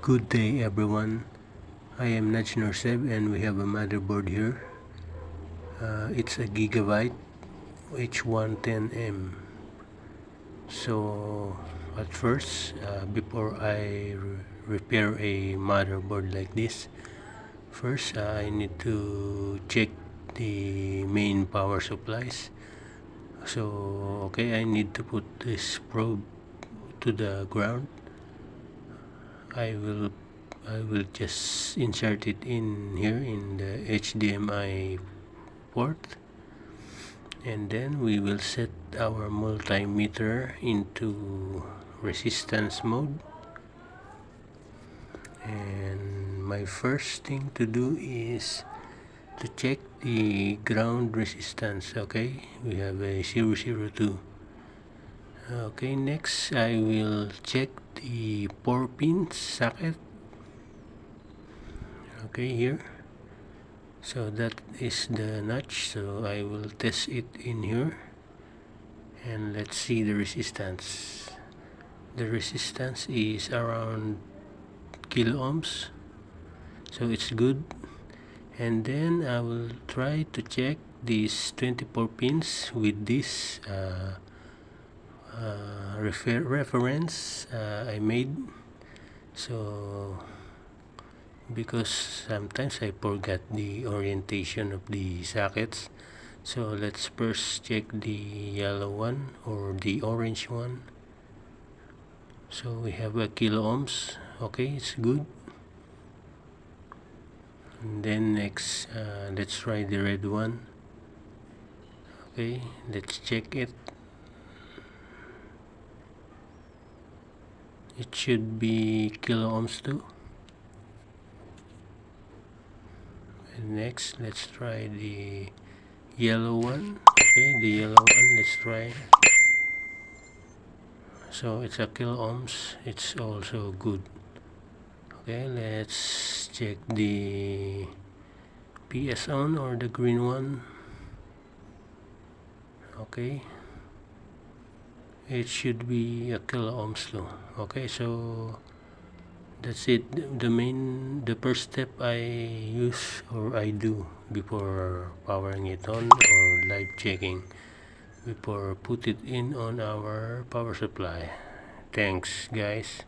Good day everyone, I am Najnor Seb and we have a motherboard here. It's a Gigabyte H110M. So at first, before I repair a motherboard like this, first I need to check the main power supplies. So okay, I need to put this probe to the ground. I will just insert it in here in the HDMI port, and then we will set our multimeter into resistance mode. And my first thing to do is to check the ground resistance. Okay, we have a 002. Okay, next I will check the 4-pin socket. Okay, here, so that is the notch, so I will test it in here and let's see the resistance. The resistance is around kilo ohms, so it's good. And then I will try to check these 24 pins with this reference I made. So because sometimes I forgot the orientation of the sockets, so let's first check the yellow one or the orange one. So we have a kilo ohms. Okay, it's good. And then next, let's try the red one. Okay, let's check it. It should be kilo ohms too. And next, let's try the yellow one. Okay, the yellow one, let's try. So it's a kilo ohms, it's also good. Okay, let's check the PS on or the green one. Okay, it should be a kilo ohms too. Okay, so that's it. The first step I use or I do before powering it on or live checking, before put it in on our power supply. Thanks guys.